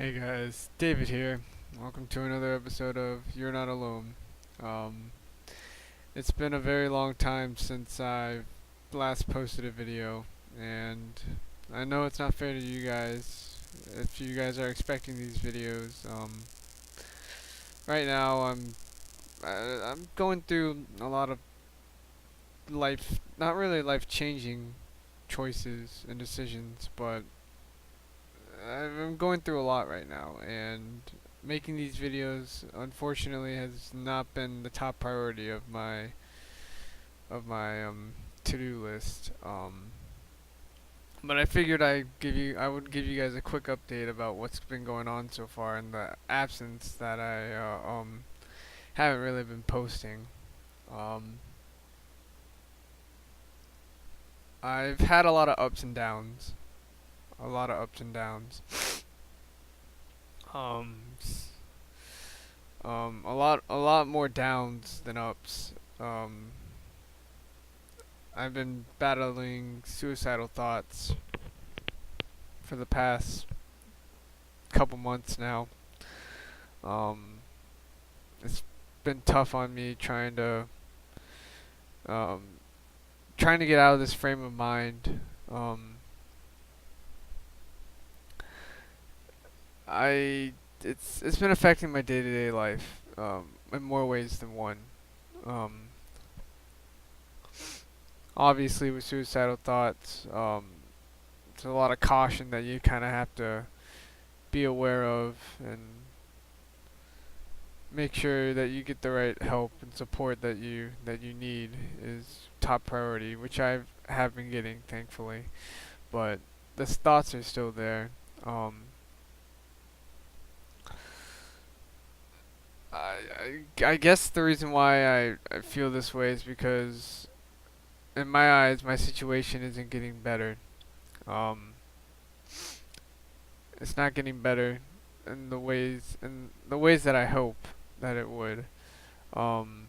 Hey guys, David here. Welcome to another episode of You're Not Alone. Um, it's been a very long time since I last posted a video, and I know it's not fair to you guys if you guys are expecting these videos. Right now, I'm going through a lot of life, not really life-changing choices and decisions, but I'm going through a lot right now, and making these videos unfortunately has not been the top priority of my to-do list. But I figured I would give you guys a quick update about what's been going on so far in the absence that I haven't really been posting. Um, I've had a lot of ups and downs, a lot of ups and downs. Um, a lot more downs than ups. Um, I've been battling suicidal thoughts for the past couple months now. Um, it's been tough on me um, trying to get out of this frame of mind. Um, I it's been affecting my day-to-day life in more ways than one. Um, Obviously, with suicidal thoughts, there's a lot of caution that you kind of have to be aware of and make sure that you get the right help and support that you need is top priority, which I have been getting, thankfully. But the thoughts are still there. Um, I guess the reason why I feel this way is because in my eyes my situation isn't getting better. Um, it's not getting better in the ways that I hope that it would. Um,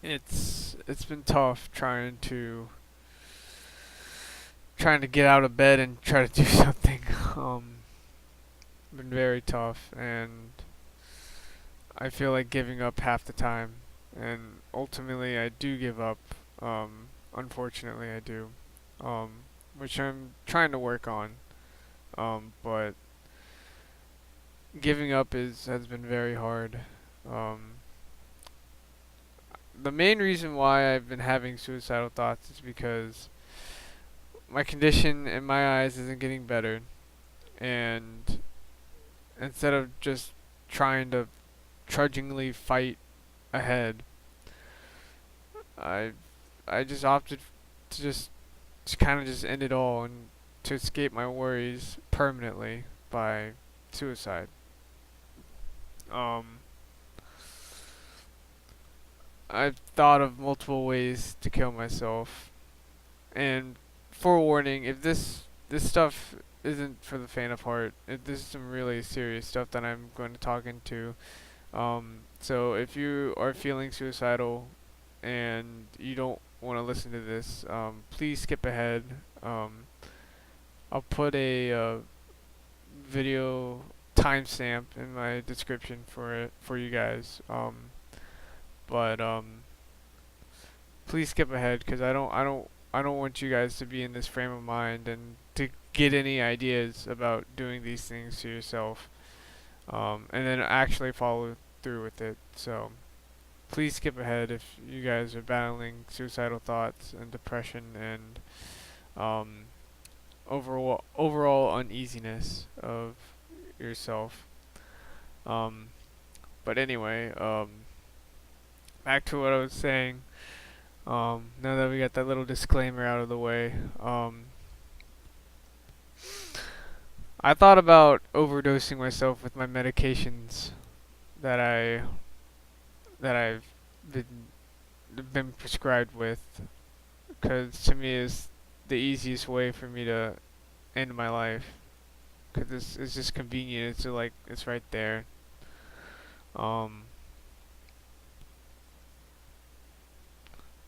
it's been tough trying to get out of bed and try to do something. Been very tough, and I feel like giving up half the time, and ultimately I do give up. Unfortunately, I do, um, which I'm trying to work on. But giving up is has been very hard. Um, the main reason why I've been having suicidal thoughts is because my condition in my eyes isn't getting better, and instead of just trying to trudgingly fight ahead, I I just opted to just kind of just end it all and to escape my worries permanently by suicide. Um, I've thought of multiple ways to kill myself, and forewarning, if this stuff isn't for the faint of heart, this is some really serious stuff that I'm going to talk into. So if you are feeling suicidal and you don't want to listen to this, please skip ahead. Um, I'll put a video timestamp in my description for it for you guys. But please skip ahead because I don't want you guys to be in this frame of mind and to get any ideas about doing these things to yourself, and then actually follow through with it. So please skip ahead if you guys are battling suicidal thoughts and depression and um, overall uneasiness of yourself. Um, but anyway, back to what I was saying. Now that we got that little disclaimer out of the way, I thought about overdosing myself with my medications that I've been prescribed with, because to me is the easiest way for me to end my life. Because it's just convenient. It's like it's right there. Um,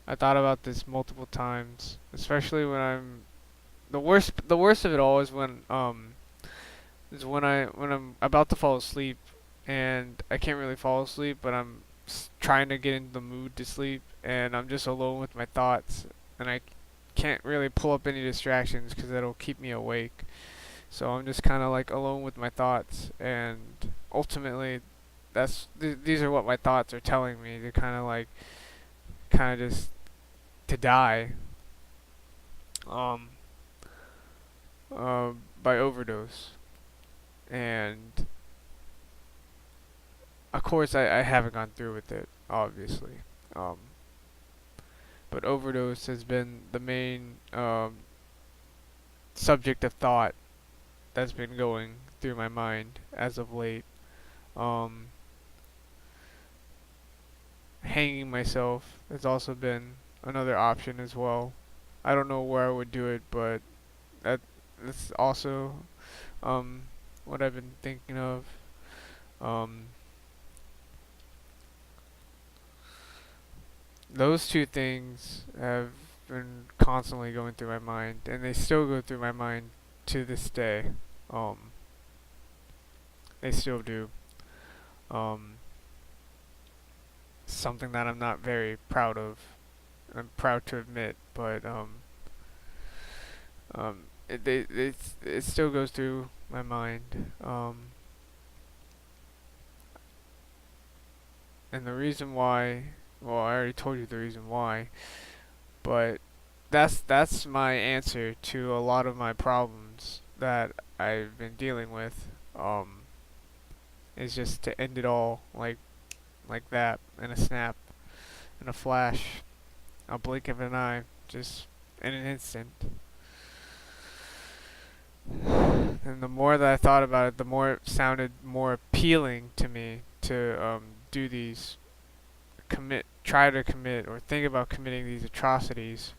I thought about this multiple times, especially when I'm the worst. The worst of it all is when is when I'm about to fall asleep, and I can't really fall asleep, but I'm trying to get into the mood to sleep, and I'm just alone with my thoughts, and I can't really pull up any distractions because that'll keep me awake. So I'm just kind of like alone with my thoughts, and ultimately, these are what my thoughts are telling me. They're kind of just to die, um, by overdose, and of course I haven't gone through with it, obviously. Um, but overdose has been the main subject of thought that's been going through my mind as of late. Um, Hanging myself has also been another option as well. I don't know where I would do it, but that that's also um, what I've been thinking of. Um, those two things have been constantly going through my mind, and they still go through my mind to this day. Um, they still do. Um, Something that I'm not very proud of. I'm proud to admit, but it still goes through my mind. And the reason why, well, I already told you the reason why, but that's my answer to a lot of my problems that I've been dealing with. Is just to end it all like that in a snap, in a flash, a blink of an eye, just in an instant. And the more that I thought about it, the more it sounded more appealing to me to do these, try to commit, or think about committing these atrocities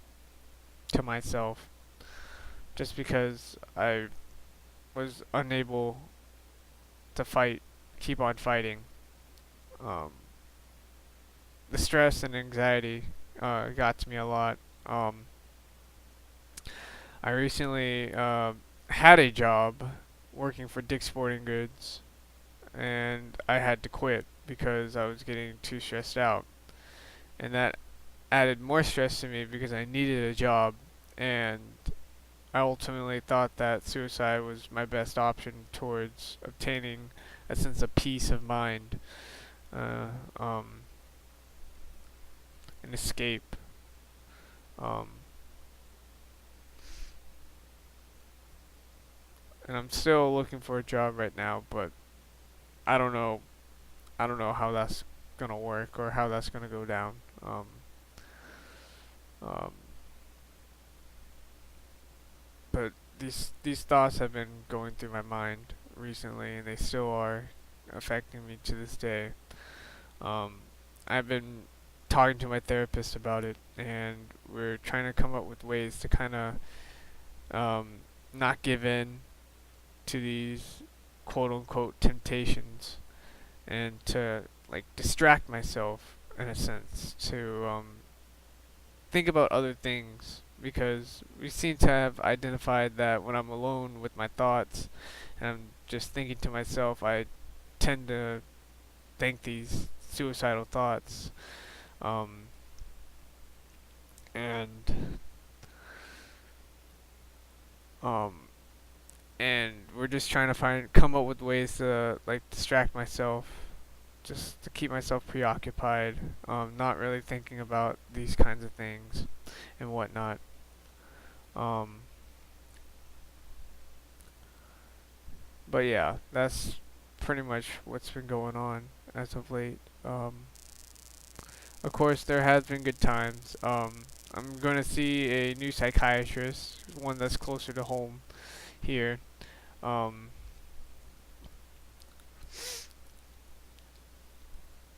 to myself, just because I was unable to keep on fighting. Um, the stress and anxiety got to me a lot. Um, I recently had a job working for Dick's Sporting Goods, and I had to quit because I was getting too stressed out. And that added more stress to me because I needed a job, and I ultimately thought that suicide was my best option towards obtaining a sense of peace of mind, uh, um, an escape. Um, and I'm still looking for a job right now, but I don't know. I don't know how that's gonna work or how that's gonna go down. Um, but these thoughts have been going through my mind recently, and they still are affecting me to this day. Um, I've been talking to my therapist about it, and we're trying to come up with ways to kind of not give in to these quote unquote temptations, and to like distract myself in a sense to think about other things, because we seem to have identified that when I'm alone with my thoughts and I'm just thinking to myself, I tend to think these suicidal thoughts. Um, and um, and we're just trying to come up with ways to like distract myself, just to keep myself preoccupied, not really thinking about these kinds of things and whatnot. Um, but yeah, that's pretty much what's been going on as of late. Of course, there has been good times. I'm going to see a new psychiatrist, one that's closer to home here. Um,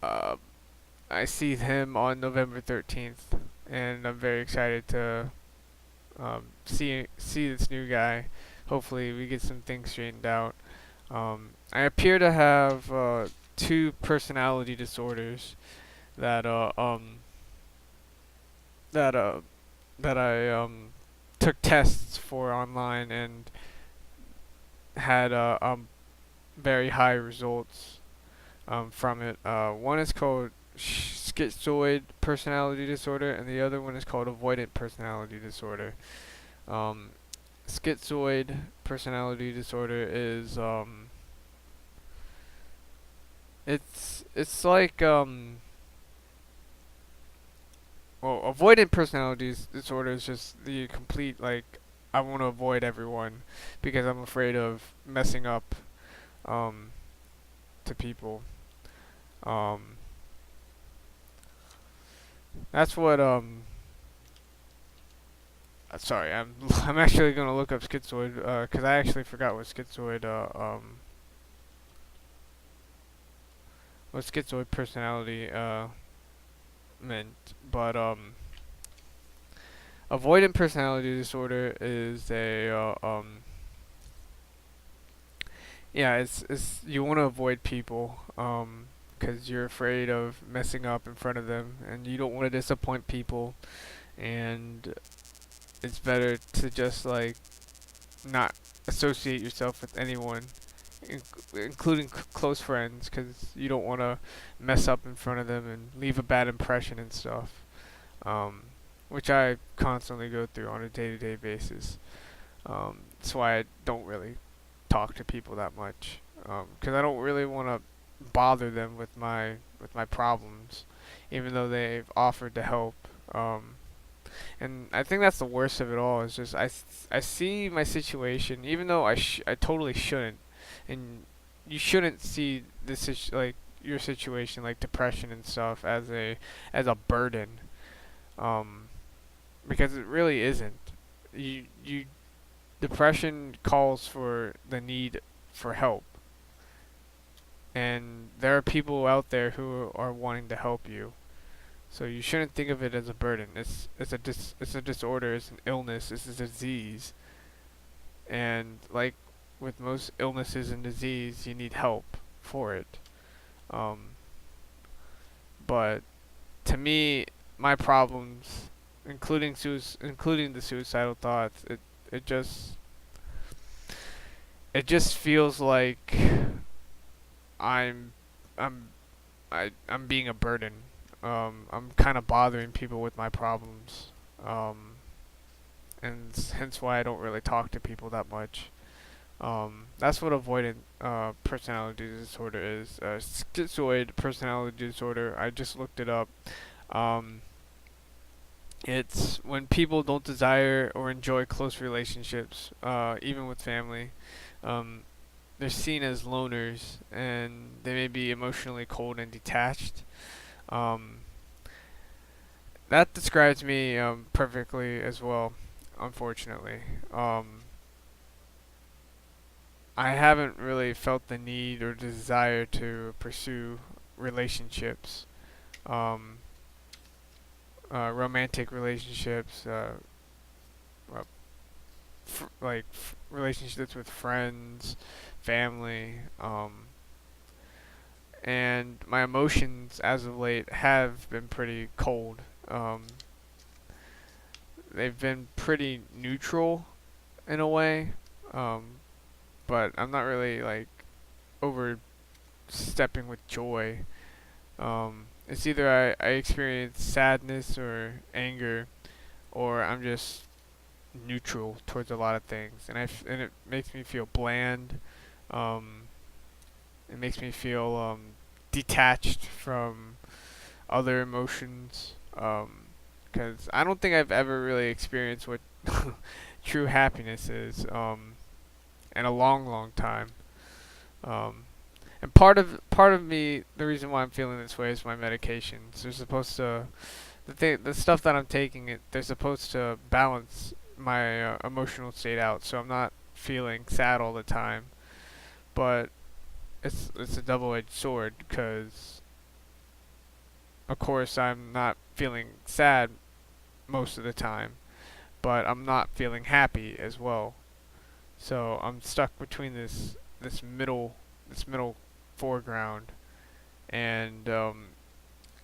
uh, I see him on November 13th, and I'm very excited to see this new guy. Hopefully, we get some things straightened out. I appear to have two personality disorders that that that I took tests for online, and had very high results from it. One is called schizoid personality disorder, and the other one is called avoidant personality disorder. Um, Schizoid personality disorder is it's like well, avoidant personality disorder is just the complete like I want to avoid everyone because I'm afraid of messing up um to people. Um, that's what sorry, I'm actually gonna look up schizoid because I actually forgot what schizoid personality meant. But avoidant personality disorder is a yeah, it's you want to avoid people because you're afraid of messing up in front of them and you don't want to disappoint people, and it's better to just like not associate yourself with anyone, including close friends, because you don't want to mess up in front of them and leave a bad impression and stuff. Um, which I constantly go through on a day-to-day basis. That's why I don't really talk to people that much, because I don't really want to bother them with my problems, even though they've offered to help. Um, and I think that's the worst of it all. Is just I see my situation, even though I totally shouldn't, and you shouldn't see like your situation, like depression and stuff, as a burden, um, because it really isn't. You depression calls for the need for help, and there are people out there who are wanting to help you. So you shouldn't think of it as a burden. It's a disorder. It's an illness. It's a disease. And like with most illnesses and disease, you need help for it. Um, but to me, my problems, including the suicidal thoughts, it just it just feels like I'm I'm I'm being a burden. I'm kind of bothering people with my problems. Um, and hence why I don't really talk to people that much. That's what avoidant personality disorder is. Schizoid personality disorder. I just looked it up. Um, it's when people don't desire or enjoy close relationships, even with family. Um, they're seen as loners, and they may be emotionally cold and detached. Um, that describes me perfectly as well. Unfortunately, I haven't really felt the need or desire to pursue relationships, um, romantic relationships, uh, relationships with friends, family, and my emotions as of late have been pretty cold. They've been pretty neutral in a way, um, but I'm not really like overstepping with joy. It's either I experience sadness or anger, or I'm just neutral towards a lot of things, and and it makes me feel bland. Um, it makes me feel detached from other emotions. Because I don't think I've ever really experienced what true happiness is in a long, long time. Um, and part of me, the reason why I'm feeling this way is my medications. They're supposed to the stuff that I'm taking they're supposed to balance my emotional state out, so I'm not feeling sad all the time. But it's a double-edged sword because of course I'm not feeling sad most of the time, but I'm not feeling happy as well. So I'm stuck between this middle foreground, and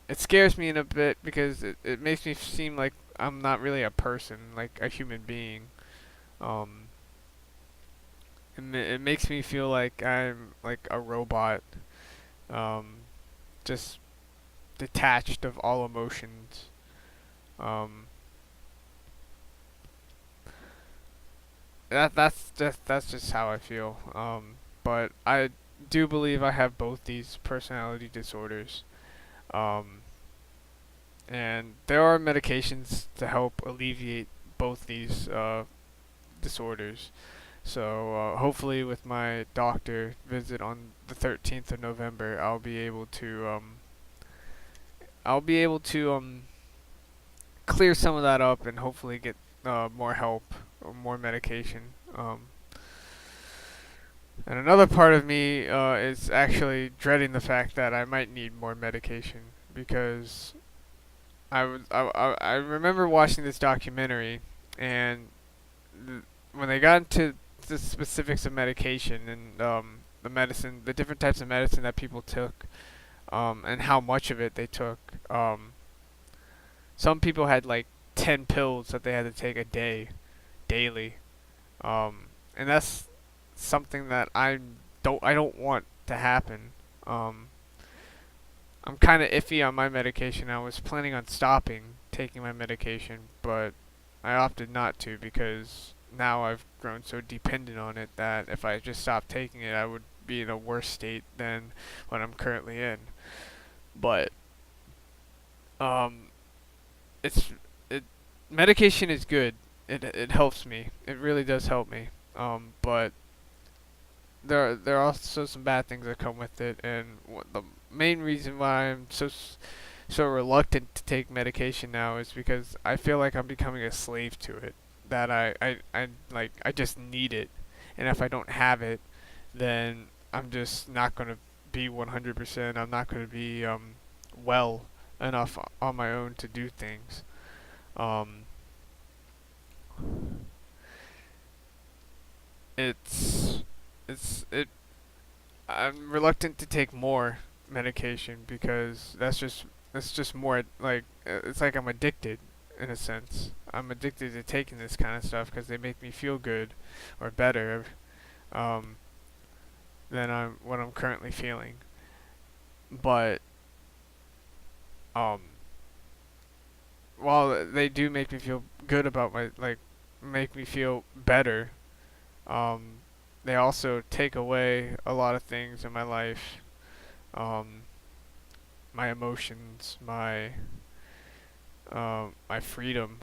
it scares me in a bit because it makes me seem like I'm not really a person, like a human being. Um, it makes me feel like I'm like a robot, um, just detached of all emotions. Um, that's just how I feel. But I do believe I have both these personality disorders. Um, and there are medications to help alleviate both these disorders. So hopefully, with my doctor visit on the 13th of November, I'll be able to clear some of that up and hopefully get more help or more medication. And another part of me is actually dreading the fact that I might need more medication because I remember watching this documentary, and when they got into the specifics of medication and the different types of medicine that people took, and how much of it they took. Some people had like 10 pills that they had to take a day, daily, and that's something that I don't want to happen. Um, I'm kind of iffy on my medication. I was planning on stopping taking my medication, but I opted not to because now I've grown so dependent on it that if I just stopped taking it, I would be in a worse state than what I'm currently in. But um, it's it medication is good. It helps me. It really does help me. But there are also some bad things that come with it, and the main reason why I'm so reluctant to take medication now is because I feel like I'm becoming a slave to it. That I just need it, and if I don't have it, then I'm just not gonna be 100%. I'm not gonna be well enough on my own to do things. Um, it's it. I'm reluctant to take more medication because that's just more like it's like I'm addicted in a sense. I'm addicted to taking this kind of stuff because they make me feel good or better um, than what I'm currently feeling. But um, while they do make me feel good about make me feel better, um, they also take away a lot of things in my life. Um, my emotions, my freedom,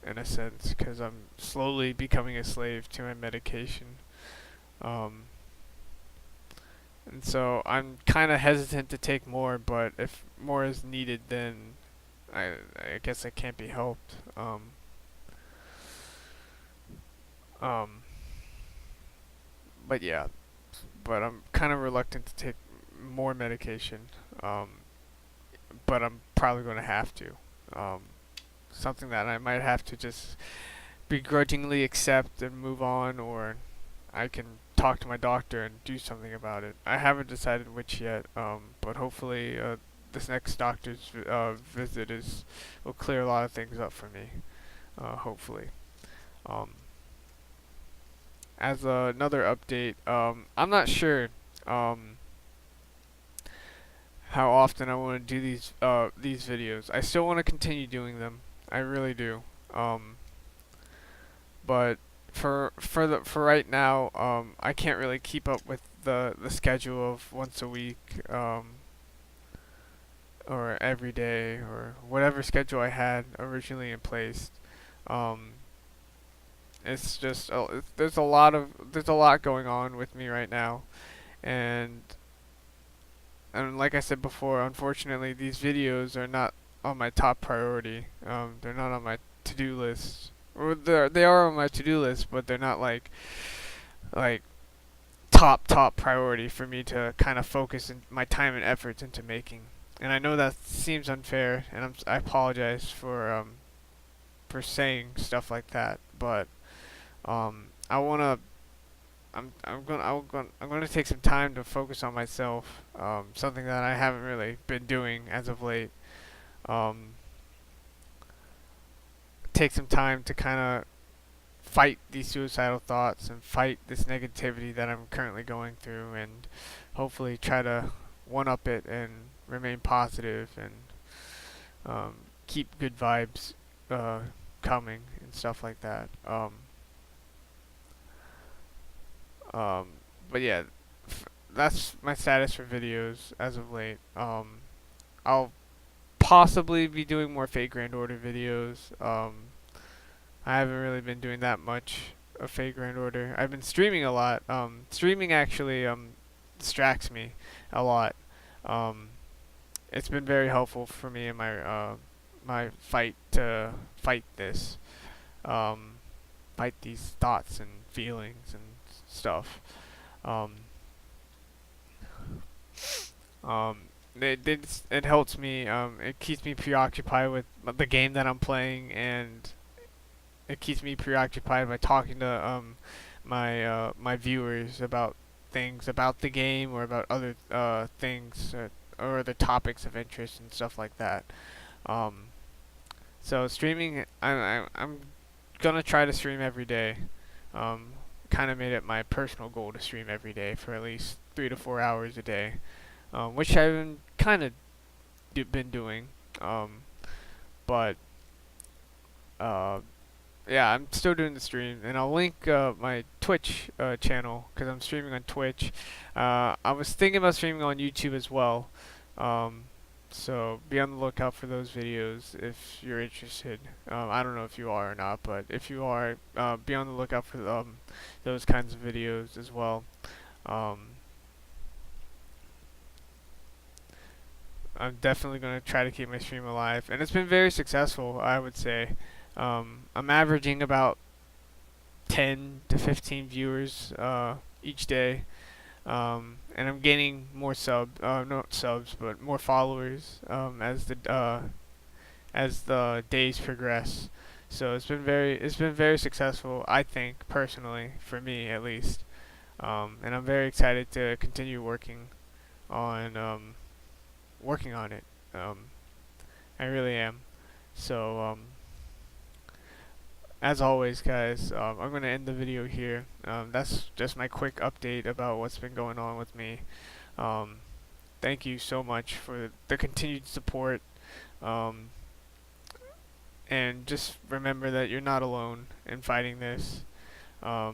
in a sense, because I'm slowly becoming a slave to my medication. Um, and so I'm kind of hesitant to take more, but if more is needed, then I guess it can't be helped. Um, but yeah, but I'm kind of reluctant to take more medication. Um, but I'm probably going to have to. Um, Something that I might have to just begrudgingly accept and move on, or I can talk to my doctor and do something about it. I haven't decided which yet, but hopefully this next doctor's visit will clear a lot of things up for me. Hopefully. Um, as another update, I'm not sure um, how often I want to do these videos. I still want to continue doing them. I really do. Um, but for right now, I can't really keep up with the schedule of once a week, or every day, or whatever schedule I had originally in place. Um, it's just there's a lot going on with me right now, and like I said before, unfortunately, these videos are not on my top priority. They're not on my to-do list. Or they are on my to-do list, but they're not like top priority for me to kind of focus my time and efforts into making. And I know that seems unfair, and I apologize for saying stuff like that, but I wanna I'm gonna take some time to focus on myself. Something that I haven't really been doing as of late. Um, take some time to kind of fight these suicidal thoughts and fight this negativity that I'm currently going through, and hopefully try to one up it and remain positive and keep good vibes coming and stuff like that. Um, but yeah, that's my status for videos as of late. I'll possibly be doing more Fate Grand Order videos. I haven't really been doing that much of Fate Grand Order. I've been streaming a lot. Streaming actually distracts me a lot. Um, it's been very helpful for me in my fight to fight this, um, fight these thoughts and feelings and stuff. Um, um, it helps me. It keeps me preoccupied with the game that I'm playing, and it keeps me preoccupied by talking to my viewers about things about the game or about other things or other topics of interest and stuff like that. Um, so streaming, I'm gonna try to stream every day. Um, kind of made it my personal goal to stream every day for at least 3 to 4 hours a day, which I've been kind of been doing. But uh, yeah, I'm still doing the stream, and I'll link my Twitch channel because I'm streaming on Twitch. I was thinking about streaming on YouTube as well, um, so be on the lookout for those videos if you're interested. I don't know if you are or not, but if you are, be on the lookout for those kinds of videos as well. Um, I'm definitely going to try to keep my stream alive, and it's been very successful, I would say. I'm averaging about 10 to 15 viewers each day, and I'm gaining more not subs, but more followers as the days progress. So it's been very successful, I think, personally, for me at least. And I'm very excited to continue working on it. I really am. So as always, guys, I'm going to end the video here. That's just my quick update about what's been going on with me. Thank you so much for the continued support. And just remember that you're not alone in fighting this. No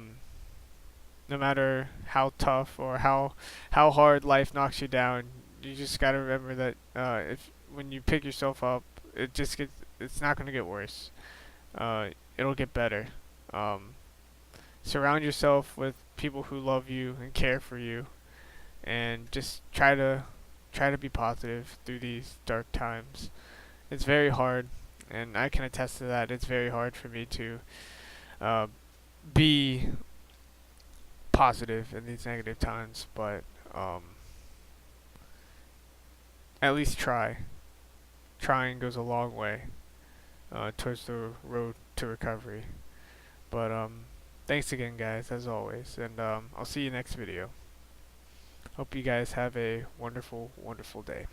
matter how tough or how hard life knocks you down, you just gotta remember that if when you pick yourself up, it's not gonna get worse. It'll get better. Surround yourself with people who love you and care for you, and just try to be positive through these dark times. It's very hard, and I can attest to that. It's very hard for me to be positive in these negative times, but at least try. Trying goes a long way towards the road to recovery. But thanks again, guys, as always, and I'll see you next video. Hope you guys have a wonderful, wonderful day.